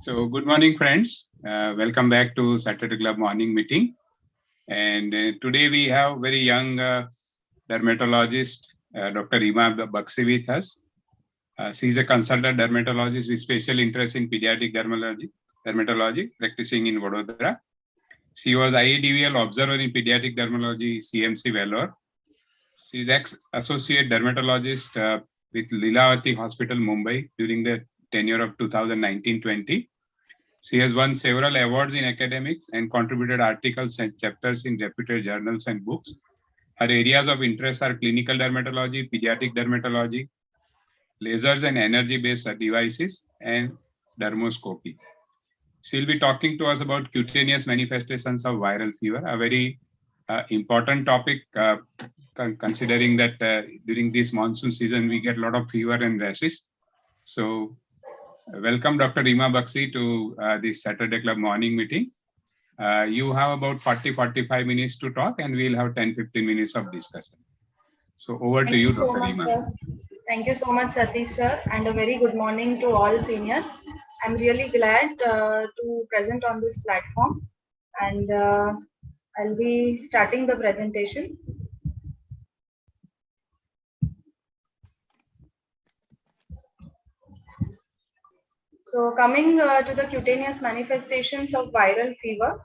So, good morning, friends. Welcome back to Saturday Club morning meeting. And today we have very young dermatologist, Dr. Rima Bakshi with us. She is a consultant dermatologist with special interest in pediatric dermatology, practicing in Baroda. She was IADVL observer in pediatric dermatology, CMC Vellore. She is ex-associate dermatologist with Lilavati Hospital, Mumbai during the tenure of 2019-20. She has won several awards in academics and contributed articles and chapters in reputed journals and books. Her areas of interest are clinical dermatology, pediatric dermatology, lasers and energy-based devices, and dermoscopy. She'll be talking to us about cutaneous manifestations of viral fever, a very important topic considering that during this monsoon season, we get a lot of fever and rashes. So welcome Dr. Rima Bakshi to this Saturday Club morning meeting. You have about 40-45 minutes to talk and we'll have 10-15 minutes of discussion. So over to you, Dr. Rima. Sir. Thank you so much, Satish sir, and a very good morning to all seniors. I'm really glad to present on this platform, and I'll be starting the presentation. So coming to the cutaneous manifestations of viral fever.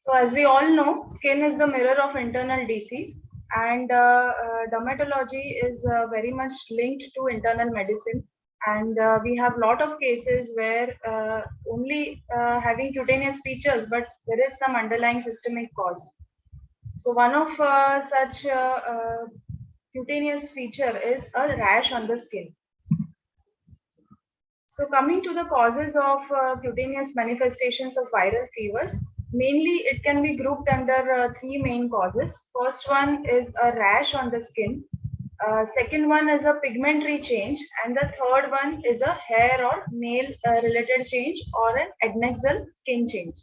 So as we all know, skin is the mirror of internal disease, and dermatology is very much linked to internal medicine. And we have a lot of cases where only having cutaneous features, but there is some underlying systemic cause. So one of such cutaneous feature is a rash on the skin. So coming to the causes of cutaneous manifestations of viral fevers, mainly it can be grouped under three main causes. First one is a rash on the skin. Second one is a pigmentary change, and the third one is a hair or nail related change or an adnexal skin change.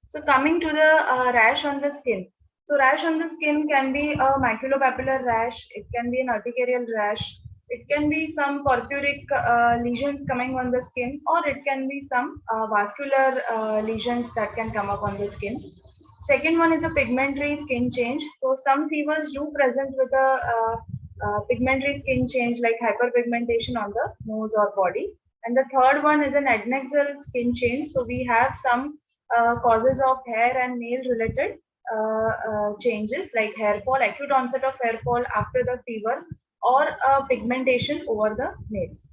So coming to the rash on the skin. So rash on the skin can be a maculopapular rash, it can be an urticarial rash, it can be some purpuric lesions coming on the skin, or it can be some vascular lesions that can come up on the skin. Second one is a pigmentary skin change. So some fevers do present with a pigmentary skin change like hyperpigmentation on the nose or body. And the third one is an adnexal skin change. So we have some causes of hair and nail related changes like hair fall, acute onset of hair fall after the fever, or pigmentation over the nails.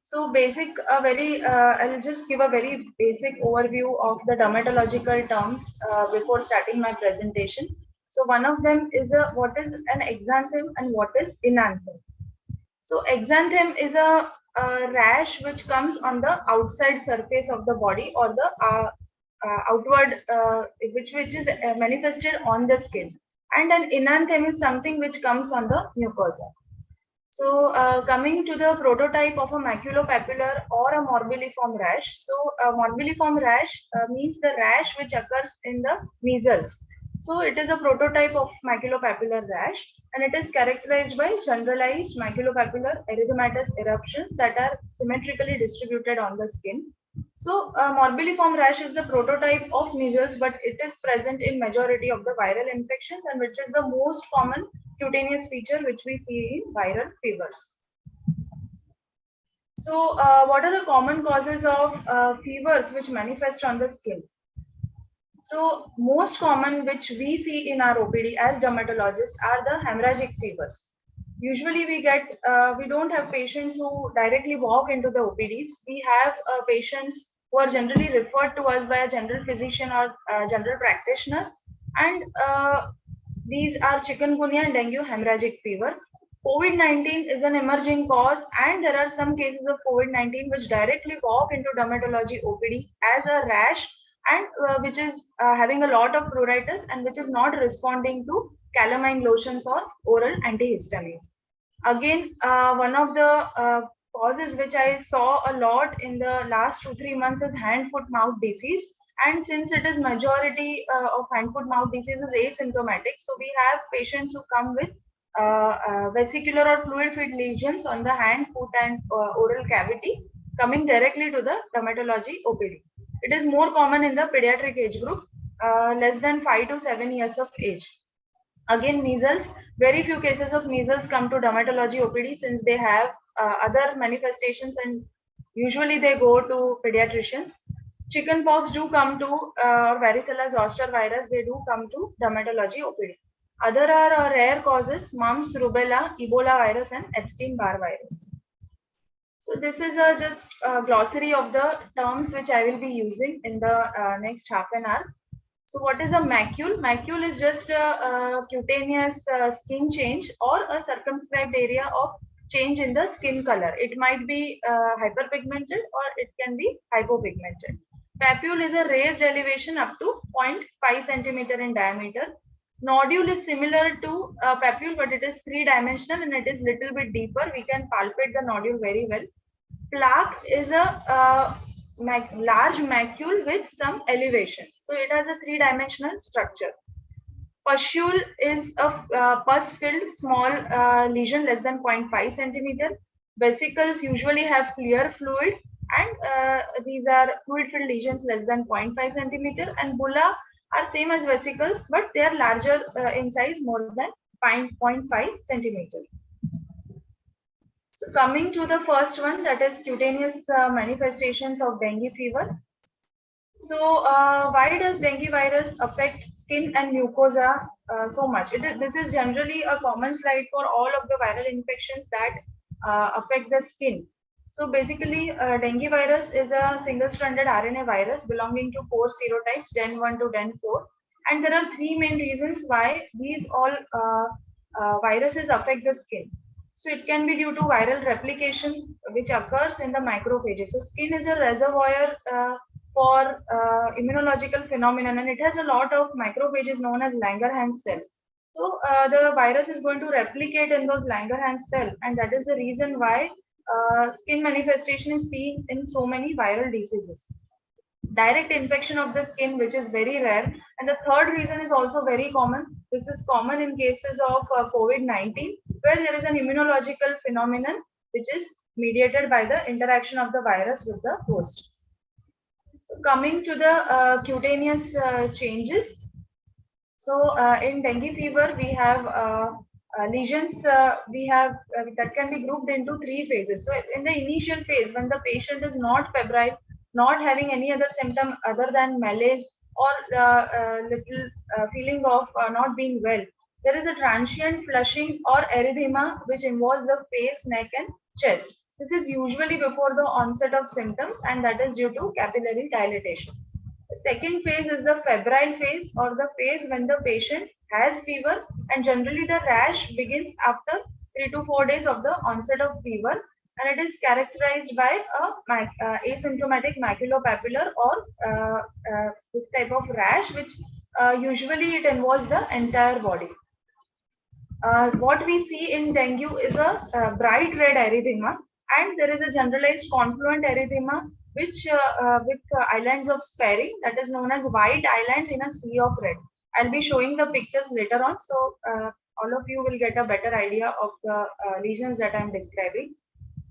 So I'll just give a very basic overview of the dermatological terms before starting my presentation. So one of them is what is an exanthem and what is enanthem. So exanthem is a rash which comes on the outside surface of the body or the outward, which is manifested on the skin. And an enanthem is something which comes on the mucosa. So coming to the prototype of a maculopapular or a morbilliform rash. So a morbilliform rash means the rash which occurs in the measles. So it is a prototype of maculopapular rash, and it is characterized by generalized maculopapular erythematous eruptions that are symmetrically distributed on the skin. So morbilliform rash is the prototype of measles, but it is present in majority of the viral infections, and which is the most common cutaneous feature which we see in viral fevers. So what are the common causes of fevers which manifest on the skin? So most common which we see in our OPD as dermatologists are the hemorrhagic fevers. Usually we don't have patients who directly walk into the OPDs. We have patients who are generally referred to us by a general physician or general practitioners, and these are chikungunya and dengue hemorrhagic fever. COVID-19 is an emerging cause, and there are some cases of COVID-19 which directly walk into dermatology OPD as a rash, and which is having a lot of pruritus and which is not responding to calamine lotions or oral antihistamines. Again, one of the causes which I saw a lot in the last 2-3 months is hand, foot, mouth disease. And since it is majority of hand, foot, mouth disease is asymptomatic, so we have patients who come with vesicular or fluid-filled lesions on the hand, foot, and oral cavity coming directly to the dermatology OPD. It is more common in the pediatric age group, less than 5 to 7 years of age. Again, measles, very few cases of measles come to dermatology OPD since they have other manifestations and usually they go to pediatricians. Chickenpox do come to, or varicella zoster virus, they do come to dermatology OPD. Other are rare causes, mumps, rubella, Ebola virus, and Epstein-Barr virus. So this is just a glossary of the terms which I will be using in the next half an hour. So what is a macule? Macule is just a cutaneous skin change or a circumscribed area of change in the skin color. It might be hyperpigmented or it can be hypopigmented. Papule is a raised elevation up to 0.5 centimeter in diameter. Nodule is similar to papule, but it is three-dimensional and it is little bit deeper. We can palpate the nodule very well. Plaque is a large macule with some elevation. So it has a three-dimensional structure. Pustule is a pus-filled small lesion less than 0.5 centimeter. Vesicles usually have clear fluid and these are fluid-filled lesions less than 0.5 centimeter, and bulla are same as vesicles but they are larger in size, more than 0.5 centimeter. So coming to the first one, that is cutaneous manifestations of dengue fever. So why does dengue virus affect skin and mucosa so much? This is generally a common slide for all of the viral infections that affect the skin. So basically, dengue virus is a single-stranded RNA virus belonging to 4 serotypes, DEN1 to DEN4. And there are three main reasons why these all viruses affect the skin. So it can be due to viral replication, which occurs in the macrophages. So skin is a reservoir for immunological phenomenon, and it has a lot of macrophages known as Langerhans cell. So the virus is going to replicate in those Langerhans cell, and that is the reason why skin manifestation is seen in so many viral diseases. Direct infection of the skin, which is very rare, and the third reason is also very common. This is common in cases of COVID-19, where there is an immunological phenomenon which is mediated by the interaction of the virus with the host. So coming to the cutaneous changes. So in dengue fever, we have lesions that can be grouped into three phases. So in the initial phase, when the patient is not febrile, not having any other symptom other than malaise or little feeling of not being well, there is a transient flushing or erythema which involves the face, neck, and chest. This is usually before the onset of symptoms, and that is due to capillary dilatation. The second phase is the febrile phase, or the phase when the patient has fever, and generally the rash begins after 3 to 4 days of the onset of fever, and it is characterized by a asymptomatic maculopapular or this type of rash, which usually it involves the entire body. What we see in dengue is a bright red erythema, and there is a generalized confluent erythema which with islands of sparing, that is known as white islands in a sea of red. I'll be showing the pictures later on, so all of you will get a better idea of the lesions that I'm describing.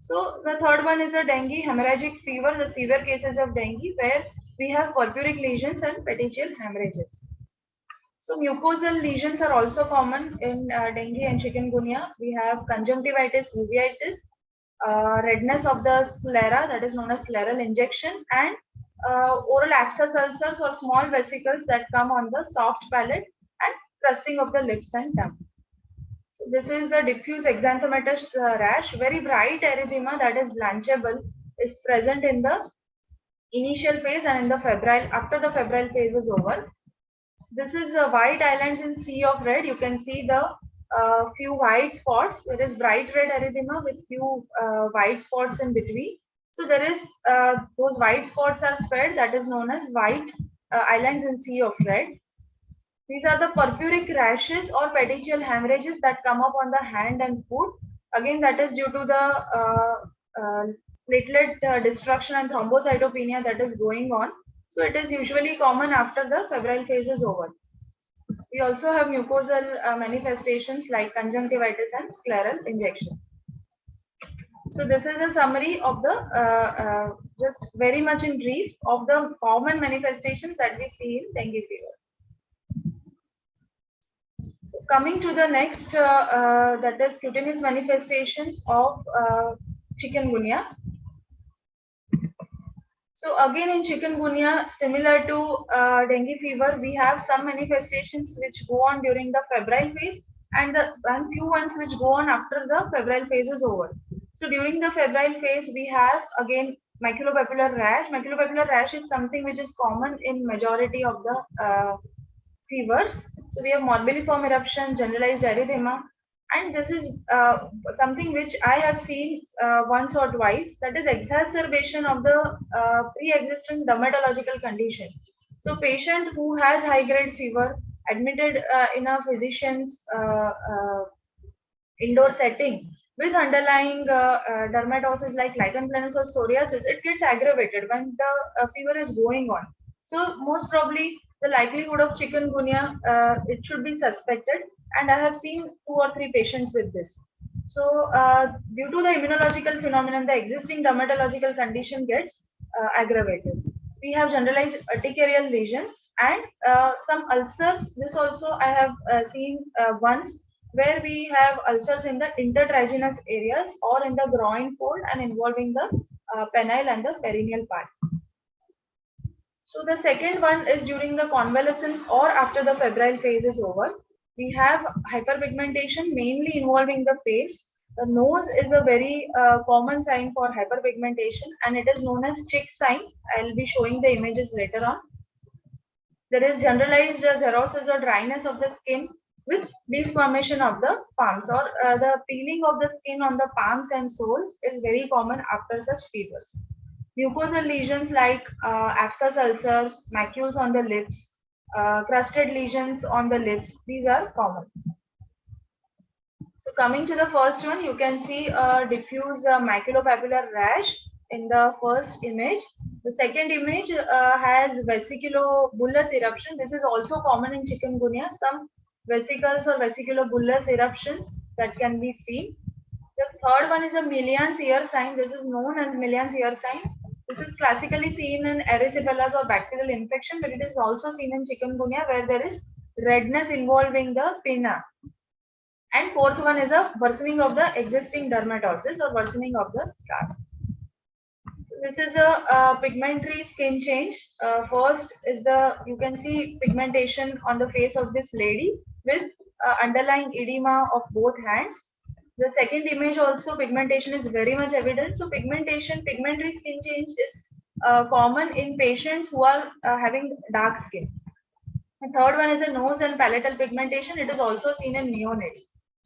So the third one is a dengue hemorrhagic fever, the severe cases of dengue where we have purpuric lesions and petechial hemorrhages. So mucosal lesions are also common in dengue and chikungunya. We have conjunctivitis, uveitis, redness of the sclera, that is known as scleral injection, and oral access ulcers or small vesicles that come on the soft palate, and crusting of the lips and tongue. So this is the diffuse exanthomatous rash. Very bright erythema that is blanchable is present in the initial phase and in the febrile, after the febrile phase is over. This is white islands in sea of red. You can see the few white spots. There is bright red erythema with few white spots in between. So there is those white spots are spread, that is known as white islands in sea of red. These are the purpuric rashes or petechial hemorrhages that come up on the hand and foot. Again, that is due to the platelet destruction and thrombocytopenia that is going on. So it is usually common after the febrile phase is over. We also have mucosal manifestations like conjunctivitis and scleral injection. So this is a summary of the just very much in brief of the common manifestations that we see in dengue fever. So coming to the next, that is cutaneous manifestations of chikungunya. So again in chikungunya, similar to dengue fever, we have some manifestations which go on during the febrile phase and few ones which go on after the febrile phase is over. So during the febrile phase, we have again maculopapular rash. Maculopapular rash is something which is common in majority of the fevers. So we have morbilliform eruption, generalized erythema, and this is something which I have seen once or twice. That is exacerbation of the pre-existing dermatological condition. So patient who has high-grade fever admitted in a physician's indoor setting with underlying dermatosis like lichen planus or psoriasis, it gets aggravated when the fever is going on. So most probably the likelihood of chikungunya, it should be suspected, and I have seen 2 or 3 patients with this. So due to the immunological phenomenon, the existing dermatological condition gets aggravated. We have generalized urticarial lesions and some ulcers. This also I have seen once, where we have ulcers in the intertriginous areas or in the groin fold and involving the penile and the perineal part. So the second one is during the convalescence or after the febrile phase is over. We have hyperpigmentation mainly involving the face. The nose is a very common sign for hyperpigmentation and it is known as chick sign. I'll be showing the images later on. There is generalized xerosis or dryness of the skin with desquamation of the palms, or the peeling of the skin on the palms and soles is very common after such fevers. Mucosal lesions like aphthous ulcers, macules on the lips, crusted lesions on the lips, these are common. So coming to the first one, you can see a diffuse maculopapular rash in the first image. The second image has vesiculobullous eruption. This is also common in chikungunya. Some vesicles or vesiculobullous eruptions that can be seen. The third one is a Millian's ear sign. This is known as Millian's ear sign. This is classically seen in erysipelas or bacterial infection, but it is also seen in chikungunya where there is redness involving the pinna. And fourth one is a worsening of the existing dermatosis or worsening of the scar. This is a pigmentary skin change. First is you can see pigmentation on the face of this lady with underlying edema of both hands. The second image also pigmentation is very much evident. So pigmentary skin change is common in patients who are having dark skin. The third one is a nose and palatal pigmentation. It is also seen in neonates.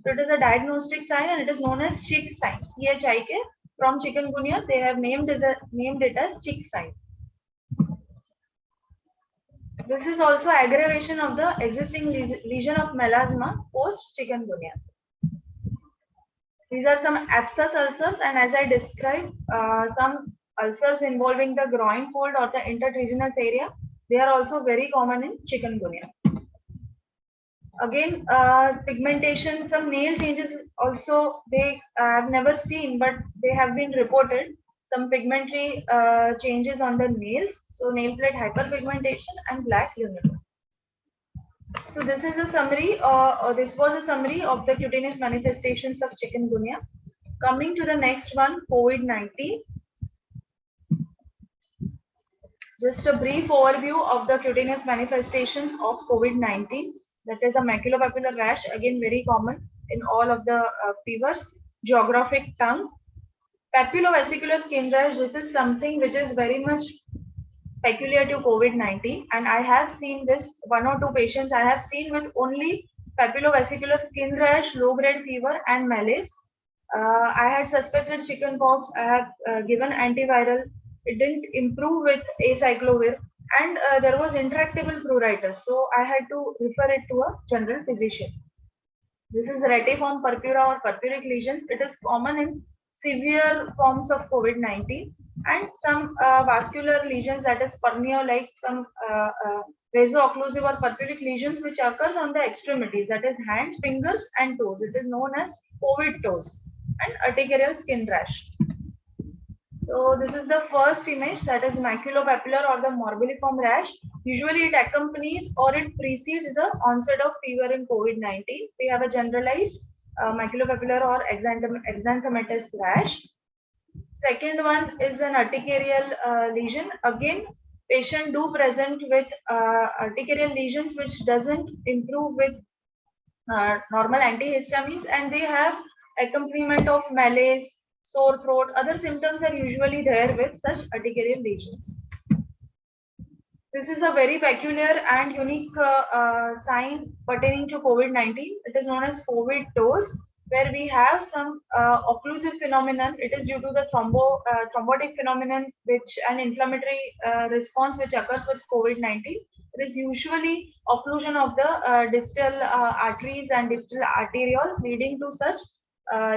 So it is a diagnostic sign and it is known as chick sign. CHIK. From chikungunya, they have named it as chick sign. This is also aggravation of the existing lesion of melasma post chikungunya. These are some aphthous ulcers, and as I described, some ulcers involving the groin fold or the intertriginous area. They are also very common in chikungunya. Again, pigmentation, some nail changes also they have never seen, but they have been reported. Some pigmentary changes on the nails, so nail plate hyperpigmentation and black uniform. So this is a summary, or this was a summary of the cutaneous manifestations of chikungunya. Coming to the next one, COVID-19. Just a brief overview of the cutaneous manifestations of COVID-19. That is a maculopapular rash, again very common in all of the fevers. Geographic tongue. Papulovesicular skin rash, this is something which is very much peculiar to COVID-19, and I have seen this 1 or 2 patients I have seen with only papulovesicular skin rash, low-grade fever and malaise. I had suspected chickenpox. I have given antiviral. It didn't improve with acyclovir, and there was intractable pruritus. So I had to refer it to a general physician. This is retiform purpura or purpuric lesions. It is common in severe forms of COVID-19, and some vascular lesions, that is pernio, like some vaso-occlusive or purpuric lesions which occurs on the extremities, that is hands, fingers and toes. It is known as COVID toes, and urticarial skin rash. So this is the first image, that is maculopapular or the morbilliform rash. Usually it accompanies or it precedes the onset of fever in COVID-19. We have a generalized maculopapular or exanthematous rash. Second one is an urticarial lesion. Again, patient do present with urticarial lesions which doesn't improve with normal antihistamines, and they have accompaniment of malaise, sore throat. Other symptoms are usually there with such urticarial lesions. This is a very peculiar and unique sign pertaining to COVID-19. It is known as COVID toes, where we have some occlusive phenomenon. It is due to the thrombotic phenomenon, which an inflammatory response which occurs with COVID-19. It is usually occlusion of the distal arteries and distal arterioles, leading to such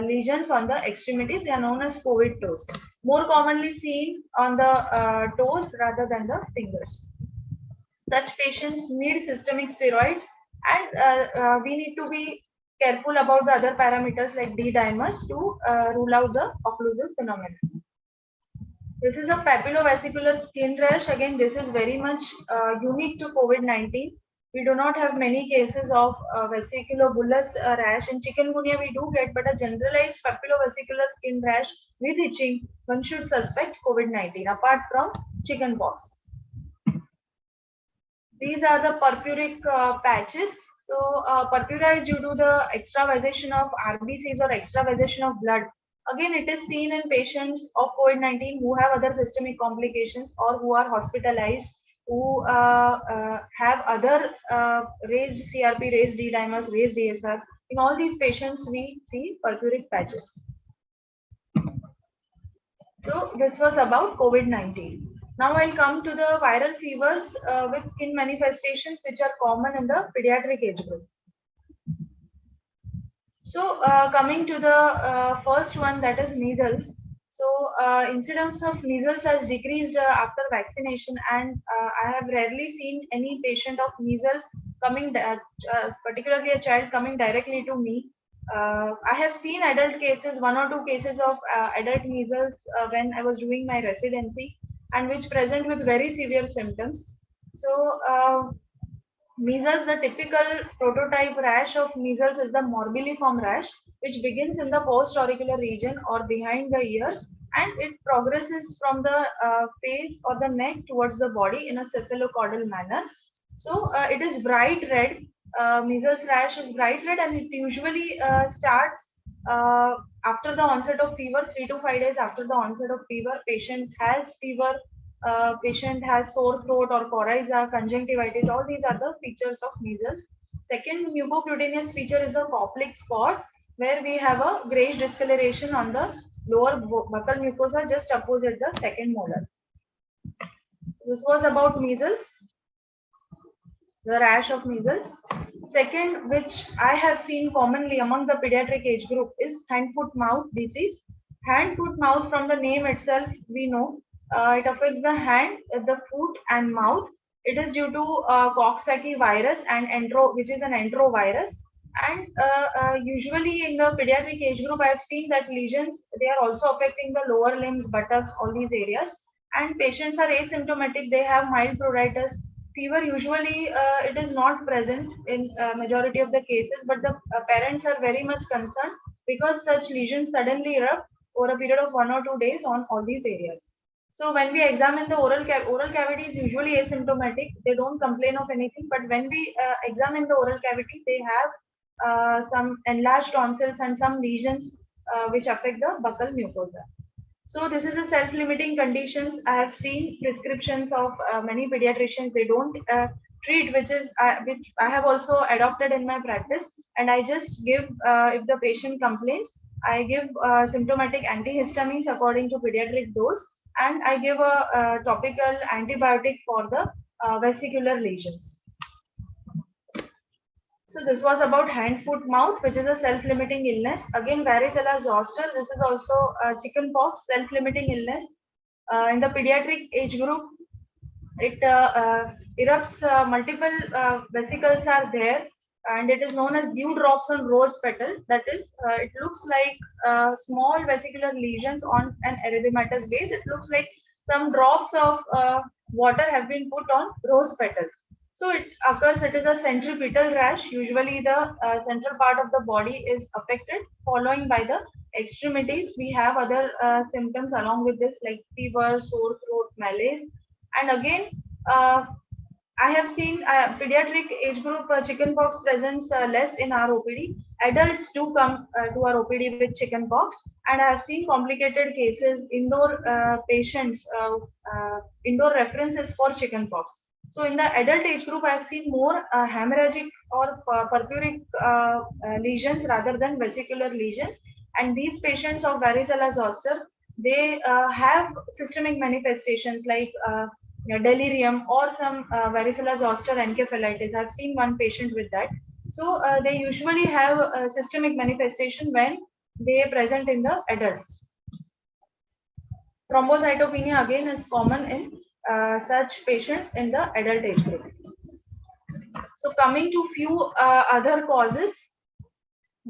lesions on the extremities. They are known as COVID toes. More commonly seen on the toes rather than the fingers. Such patients need systemic steroids, and we need to be careful about the other parameters like D dimers to rule out the occlusive phenomenon. This is a papulovesicular skin rash. Again, this is very much unique to COVID-19. We do not have many cases of vesiculobullous rash. In chikungunya, we do get, but a generalized papulovesicular skin rash with itching, one should suspect COVID-19 apart from chickenpox. These are the purpuric patches. So purpura is due to the extravasation of RBCs or extravasation of blood. Again, it is seen in patients of COVID-19 who have other systemic complications or who are hospitalized, who have other raised CRP, raised D dimers, raised DSR. In all these patients, we see purpuric patches. So this was about COVID-19. Now I'll come to the viral fevers with skin manifestations which are common in the pediatric age group. So coming to the first one, that is measles. So incidence of measles has decreased after vaccination, and I have rarely seen any patient of measles coming, particularly a child coming directly to me. I have seen adult cases, one or two cases of adult measles when I was doing my residency, and which present with very severe symptoms. So measles, the typical prototype rash of measles is the morbilliform rash, which begins in the post-auricular region or behind the ears, and it progresses from the face or the neck towards the body in a cephalocaudal manner. So it is bright red. Measles rash is bright red, and it usually starts after the onset of fever. 3 to 5 days after the onset of fever, patient has fever, patient has sore throat or coryza, conjunctivitis. All these are the features of measles. Second mucocutaneous feature is the Koplik spots, where we have a grayish discoloration on the lower buccal mucosa just opposite the second molar. This was about measles, the rash of measles. Second, which I have seen commonly among the pediatric age group, is hand-foot-mouth disease. Hand-foot-mouth, from the name itself, we know it affects the hand, the foot, and mouth. It is due to Coxsackie virus and which is an enterovirus. And usually in the pediatric age group, I have seen that lesions, they are also affecting the lower limbs, buttocks, all these areas. And patients are asymptomatic. They have mild pruritus. Fever, usually it is not present in majority of the cases, but the parents are very much concerned because such lesions suddenly erupt over a period of 1 or 2 days on all these areas. So when we examine the oral cavity is usually asymptomatic. They don't complain of anything, but when we examine the oral cavity, they have some enlarged tonsils and some lesions which affect the buccal mucosa. So this is a self-limiting conditions. I have seen prescriptions of many pediatricians. They don't treat, which I have also adopted in my practice. And I just give, if the patient complains, I give symptomatic antihistamines according to pediatric dose, and I give a topical antibiotic for the vesicular lesions. So this was about hand, foot, mouth, which is a self-limiting illness. Again, varicella zoster. This is also chickenpox, self-limiting illness. In the pediatric age group, It erupts, multiple vesicles are there, and it is known as dew drops on rose petal. That is, it looks like small vesicular lesions on an erythematous base. It looks like some drops of water have been put on rose petals. So it occurs, it is a centripetal rash. Usually the central part of the body is affected, following by the extremities. We have other symptoms along with this, like fever, sore throat, malaise. And again, uh, I have seen pediatric age group chickenpox presence less in our OPD. Adults do come to our OPD with chickenpox, and I have seen complicated cases, indoor patients, indoor references for chickenpox. So in the adult age group, I have seen more hemorrhagic or purpuric lesions rather than vesicular lesions. And these patients of varicella zoster, they have systemic manifestations like delirium or some varicella zoster encephalitis. I've seen one patient with that. So they usually have a systemic manifestation when they present in the adults. Thrombocytopenia again is common in such patients in the adult age group. So coming to few other causes,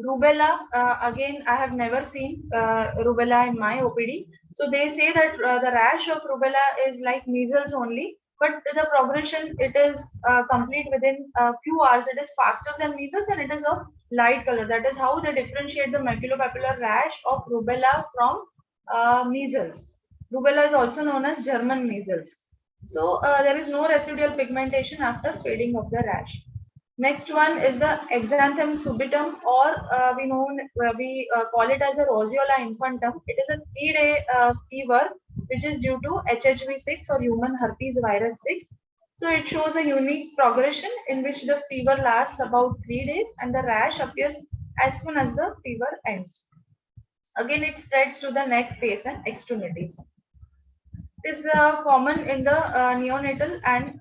rubella, again, I have never seen rubella in my OPD. So they say that the rash of rubella is like measles only, but the progression, it is complete within a few hours. It is faster than measles and it is of light color. That is how they differentiate the maculopapular rash of rubella from measles. Rubella is also known as German measles. So there is no residual pigmentation after fading of the rash. Next one is the exanthem subitum, or we call it as a roseola infantum. It is a 3-day fever which is due to HHV6 or human herpes virus 6. So it shows a unique progression in which the fever lasts about 3 days and the rash appears as soon as the fever ends. Again, it spreads to the neck, face, and extremities. It is common in the neonatal and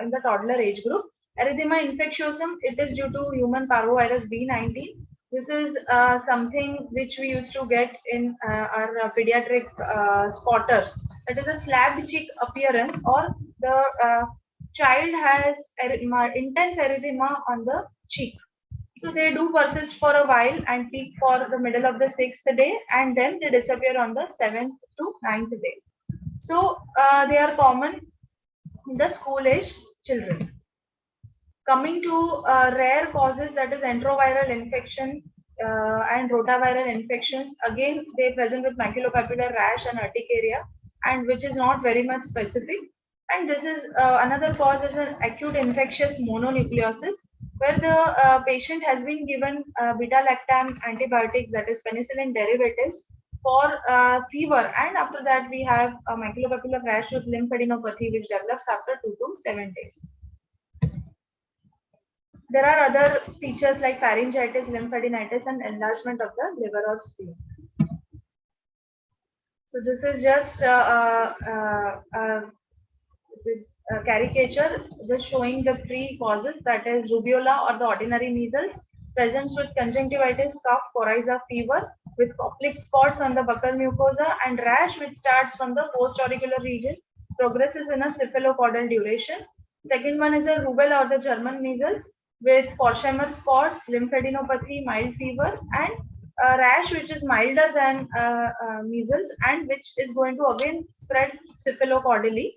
in the toddler age group. Erythema infectiosum, it is due to human parvovirus B19. This is something which we used to get in our pediatric spotters. That is a slabbed cheek appearance, or the child has intense erythema on the cheek. So they do persist for a while and peak for the middle of the 6th day, and then they disappear on the 7th to 9th day. So they are common in the school age children. Coming to rare causes, that is enteroviral infection and rotaviral infections. Again, they present with maculopapular rash and urticaria, and which is not very much specific. And this is another cause is an acute infectious mononucleosis, where the patient has been given beta-lactam antibiotics, that is penicillin derivatives, for fever, and after that we have a maculopapular rash with lymphadenopathy, which develops after 2 to 7 days. There are other features like pharyngitis, lymphadenitis, and enlargement of the liver or spleen. So this is just this caricature just showing the three causes, that is rubiola or the ordinary measles, presents with conjunctivitis, cough, coryza, fever, with oblique spots on the buccal mucosa, and rash which starts from the post-auricular region, progresses in a cephalocaudal duration. Second one is a rubella or the German measles with Forsheimer spots, lymphadenopathy, mild fever, and a rash which is milder than measles and which is going to again spread cephalocaudally.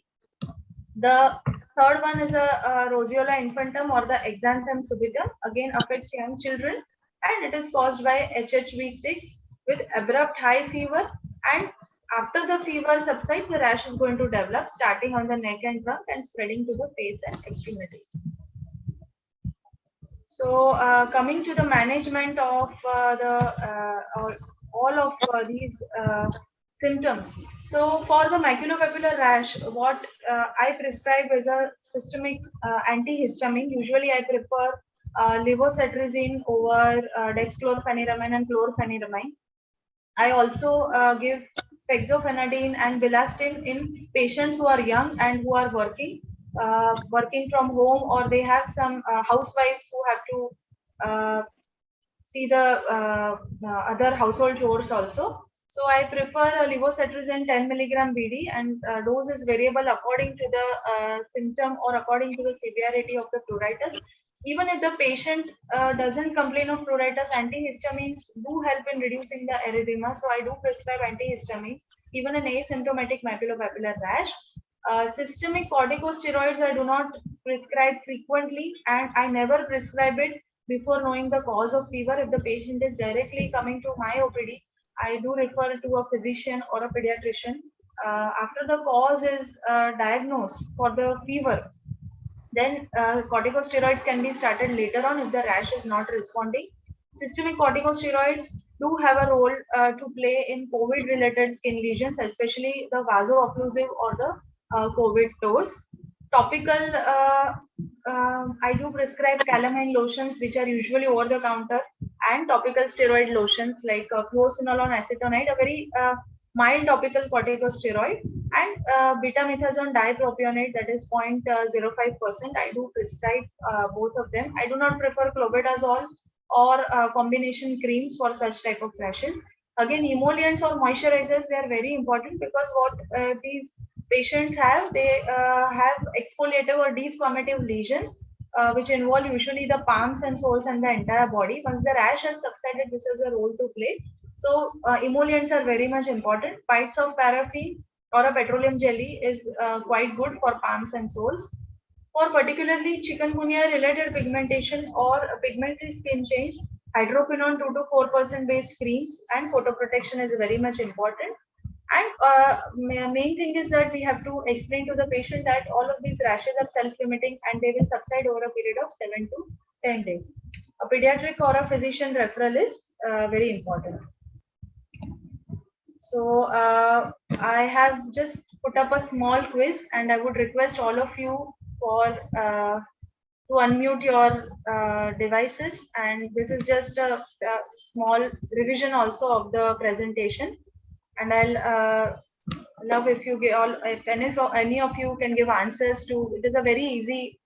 The third one is a roseola infantum or the exanthem subitum, again affects young children, and it is caused by HHV6 with abrupt high fever, and after the fever subsides, the rash is going to develop starting on the neck and trunk and spreading to the face and extremities. So coming to the management of all of these symptoms. So for the maculopapular rash, what I prescribe is a systemic antihistamine. Usually I prefer levocetirizine over dexchlorpheniramine and chlorpheniramine. I also give fexofenadine and bilastine in patients who are young and who are working from home, or they have some housewives who have to see the other household chores also. So I prefer levocetirizine 10 milligram BD, and dose is variable according to the symptom or according to the severity of the pruritus. Even if the patient doesn't complain of pruritus, antihistamines do help in reducing the erythema. So I do prescribe antihistamines even in asymptomatic maculopapular rash. Systemic corticosteroids I do not prescribe frequently, and I never prescribe it before knowing the cause of fever. If the patient is directly coming to my OPD, I do refer to a physician or a pediatrician. After the cause is diagnosed for the fever, then corticosteroids can be started later on if the rash is not responding. Systemic corticosteroids do have a role to play in COVID related skin lesions, especially the vaso-occlusive or the COVID toes. Topical, I do prescribe calamine lotions, which are usually over the counter, and topical steroid lotions like fluocinolone acetonide, a very mild topical corticosteroid, and betamethasone dipropionate, that is 0.05%. I do prescribe both of them. I do not prefer clobetasol or combination creams for such type of rashes. Again, emollients or moisturizers, they are very important, because what these patients have, they have exfoliative or desquamative lesions, which involve usually the palms and soles and the entire body. Once the rash has subsided, this has a role to play. So emollients are very much important. Bites of paraffin or a petroleum jelly is quite good for palms and soles. For particularly chikungunya related pigmentation or pigmentary skin change, hydroquinone 2 to 4% based creams and photoprotection is very much important. And main thing is that we have to explain to the patient that all of these rashes are self-limiting and they will subside over a period of 7 to 10 days. A pediatric or a physician referral is very important. So I have just put up a small quiz, and I would request all of you for to unmute your devices. And this is just a small revision also of the presentation. And I'll love if you give all, if any of you can give answers to. It is a very easy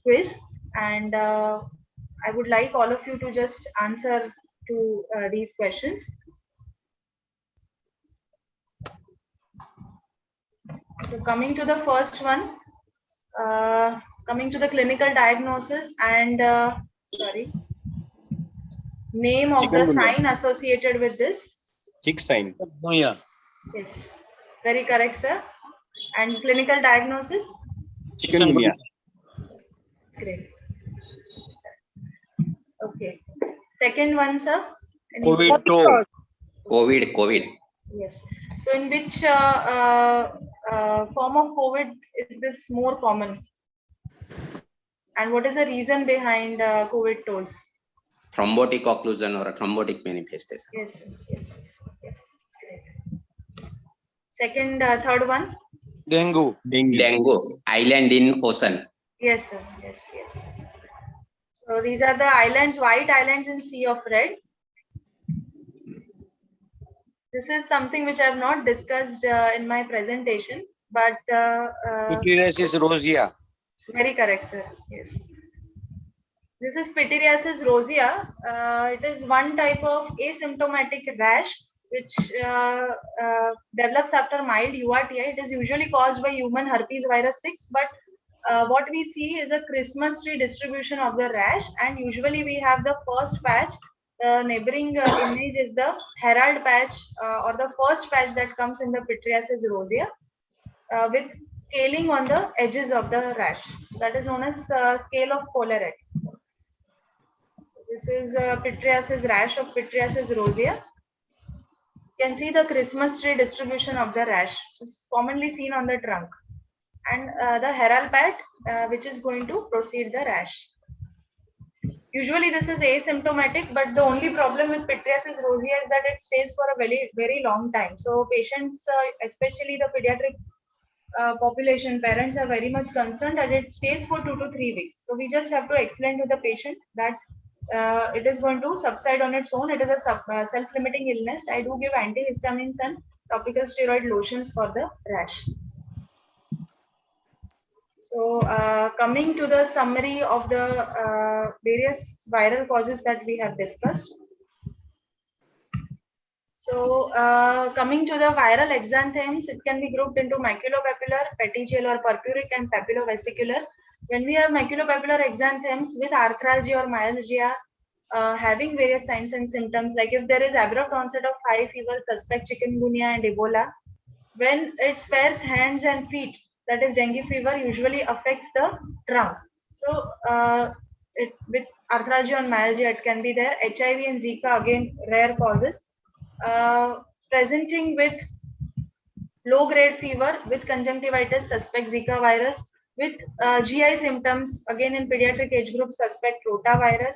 quiz, and I would like all of you to just answer to these questions. So coming to the first one, coming to the clinical diagnosis and name of the sign associated with this. Chick sign. Yeah. Yes, very correct, sir. And clinical diagnosis? Chikungunya. Great. Okay. Second one, sir? COVID. COVID. Yes. So in which form of COVID is this more common? And what is the reason behind COVID toes? Thrombotic occlusion or a thrombotic manifestation. Yes, yes, yes. Great. Second, third one? Dengue. Dengue, island in ocean. Yes, sir. Yes, yes. So these are the islands, white islands in Sea of Red. This is something which I have not discussed in my presentation, but Pityriasis rosea. very correct, sir. Yes. This is pityriasis rosea. It is one type of asymptomatic rash which develops after mild URTI. It is usually caused by human herpes virus 6, but what we see is a Christmas tree distribution of the rash, and usually we have the first patch. The neighboring image is the herald patch or the first patch that comes in the pityriasis rosea with scaling on the edges of the rash. So that is known as scale of Coleret. This is pityriasis rash of pityriasis rosea. You can see the Christmas tree distribution of the rash, which is commonly seen on the trunk, and the herald patch, which is going to proceed the rash. Usually this is asymptomatic, but the only problem with pityriasis rosea is that it stays for a very, very long time. So patients, especially the pediatric population, parents are very much concerned that it stays for 2 to 3 weeks. So we just have to explain to the patient that it is going to subside on its own. It is a self-limiting illness. I do give antihistamines and topical steroid lotions for the rash. So coming to the summary of the various viral causes that we have discussed. So coming to the viral exanthems, it can be grouped into maculopapular, petechial or purpuric and papillovesicular. When we have maculopapular exanthems with arthralgia or myalgia, having various signs and symptoms, like if there is abrupt onset of high fever, suspect chikungunya and Ebola, when it spares hands and feet, that is dengue fever, usually affects the trunk. So with arthralgia and myalgia, it can be there. HIV and Zika, again, rare causes. Presenting with low-grade fever with conjunctivitis, suspect Zika virus. With GI symptoms, again in pediatric age group, suspect rotavirus.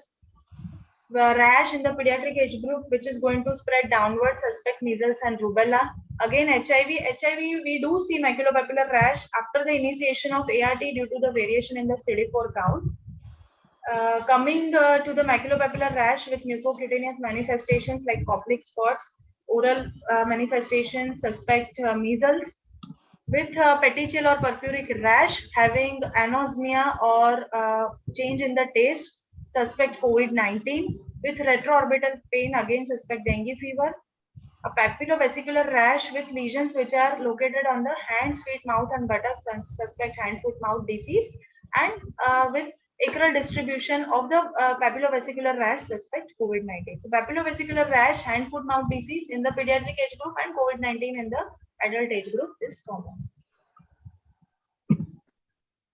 Rash in the pediatric age group, which is going to spread downward, suspect measles and rubella. Again, HIV, we do see maculopapular rash after the initiation of ART due to the variation in the CD4 count. Coming to the maculopapular rash with mucocutaneous manifestations like Koplik spots, oral manifestations, suspect measles, with petechial or purpuric rash having anosmia or change in the taste, suspect COVID-19, with retroorbital pain, again suspect dengue fever, a papillovesicular rash with lesions which are located on the hands, feet, mouth and buttocks, and suspect hand, foot, mouth disease, and with acral distribution of the papillovesicular rash, suspect COVID-19. So papillovesicular rash, hand, foot, mouth disease in the pediatric age group and COVID-19 in the adult age group is common.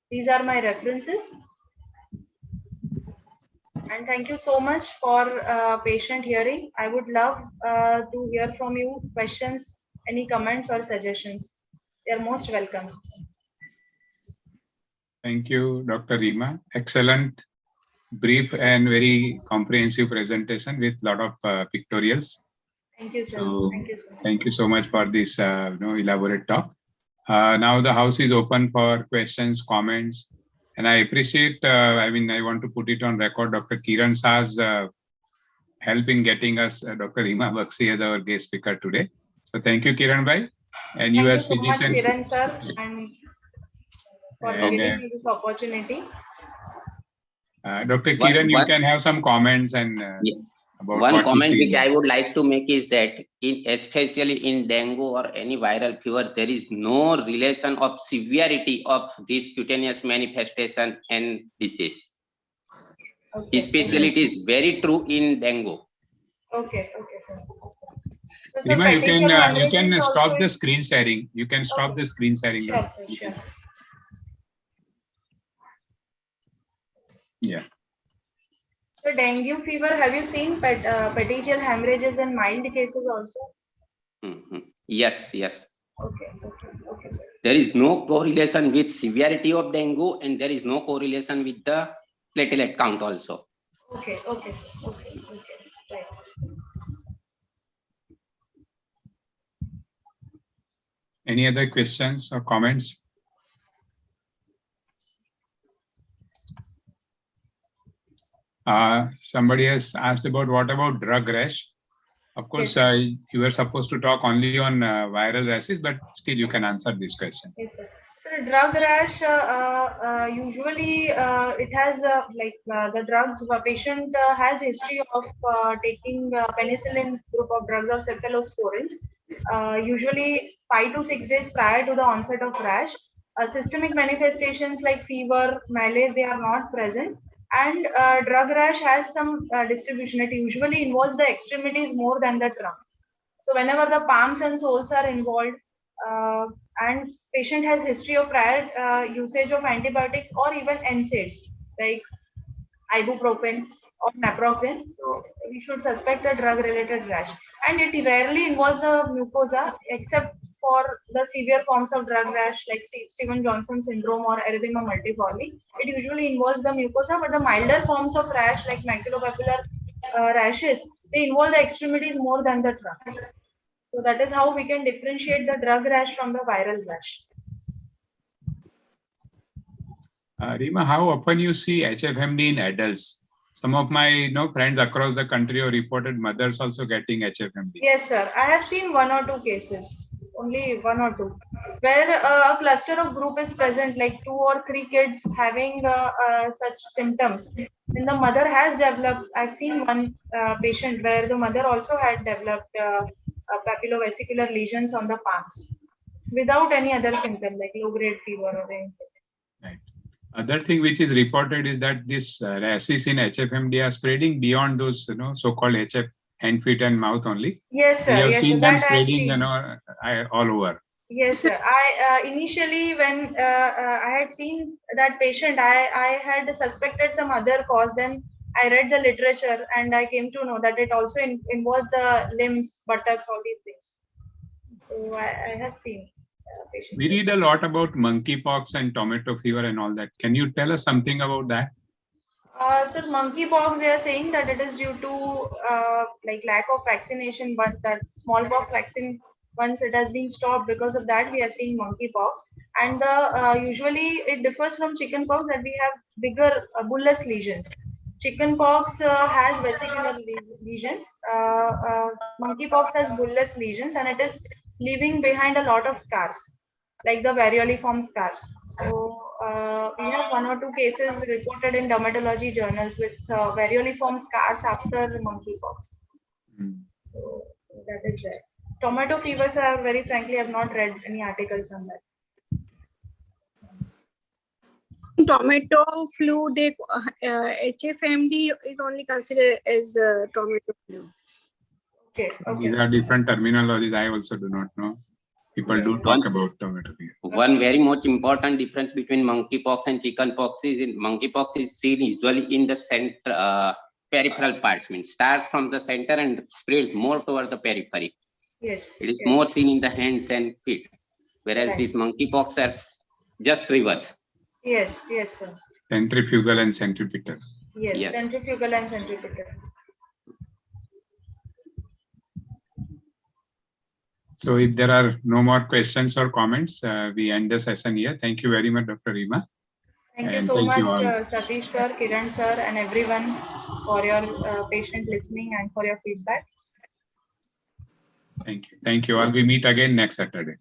These are my references. And thank you so much for patient hearing. I would love to hear from you questions, any comments or suggestions. You are most welcome. Thank you, Dr. Rima. Excellent, brief and very comprehensive presentation with a lot of pictorials. Thank you, sir. So, thank you, sir. Thank you so much for this elaborate talk. Now the house is open for questions, comments, and I appreciate, I want to put it on record, Dr. Kiran Shah's help in getting us Dr. Rima Bakshi as our guest speaker today. So thank you, Kiran Bhai. And you as physician. Thank you so much, Kiran sir, and for giving me this opportunity. Dr. Kiran, you can have some comments and yes. about one comment which I would like to make is that especially in dengue or any viral fever, there is no relation of severity of this cutaneous manifestation and disease. Okay, Especially it is very true in dengue. Okay, sir. So, Rima, you can stop also the screen sharing. You can stop the screen sharing. Sure, sir, sure. Yeah. So dengue fever, have you seen petechial hemorrhages in mild cases also? Yes. Okay, sir. There is no correlation with severity of dengue and there is no correlation with the platelet count also. Okay, sir. Okay, right. Any other questions or comments? Somebody has asked about what about drug rash? Of course, yes. You were supposed to talk only on viral rashes, but still you can answer this question. Yes, sir. So drug rash, usually it has the drugs, the patient has history of taking penicillin group of drugs or cephalosporins, usually 5 to 6 days prior to the onset of rash. Systemic manifestations like fever, malaise, they are not present. And drug rash has some distribution. It usually involves the extremities more than the trunk. So whenever the palms and soles are involved, and patient has history of prior usage of antibiotics or even NSAIDs like ibuprofen or naproxen, so we should suspect a drug-related rash. And it rarely involves the mucosa except for the severe forms of drug rash like Stevens-Johnson syndrome or erythema multiforme. It usually involves the mucosa, but the milder forms of rash like maculopapular rashes, they involve the extremities more than the trunk. So that is how we can differentiate the drug rash from the viral rash. Rima, how often you see HFMD in adults? Some of my friends across the country have reported mothers also getting HFMD. Yes, sir. I have seen 1 or 2 cases, only 1 or 2, where a cluster of group is present, like 2 or 3 kids having such symptoms. And the mother has developed, I've seen one patient where the mother also had developed papillovesicular lesions on the palms without any other symptom like low-grade fever or anything. Right. Other thing which is reported is that this rashes in HFMD are spreading beyond those, so-called HF hand, feet, and mouth only. Yes, sir. We have Yes, seen sir. them That I've spreading, seen. all over. Yes, sir. I initially when I had seen that patient, I had suspected some other cause. Then I read the literature and I came to know that it also involves the limbs, buttocks, all these things. So I have seen patients. We read a lot about monkeypox and tomato fever and all that. Can you tell us something about that? So monkeypox, they are saying that it is due to like lack of vaccination, but that smallpox vaccine, once it has been stopped, because of that we are seeing monkeypox. And the usually it differs from chickenpox that we have bigger bullous lesions. Chickenpox has vesicular lesions. Monkeypox has bullous lesions, and it is leaving behind a lot of scars, like the varioliform scars. So we have one or two cases reported in dermatology journals with varioliform scars after monkeypox. So that is there. Tomato fevers are very frankly, I've not read any articles on that. Tomato flu, they HFMD is only considered as tomato flu. Okay. These are different terminologies. I also do not know. People do talk about tomato fever. One very much important difference between monkeypox and chickenpox is in monkeypox is seen usually in the center, peripheral parts, means starts from the center and spreads more toward the periphery. Yes. It is yes. more seen in the hands and feet, whereas Right. these monkeypox are just reverse. Yes, yes, sir. Centrifugal and centripetal. Yes, Yes. centrifugal and centripetal. So if there are no more questions or comments, we end the session here. Thank you very much, Dr. Rima. Thank you And so thank much, you all. Satish sir, Kiran sir, and everyone for your patient listening and for your feedback. Thank you. Thank you all. We meet again next Saturday.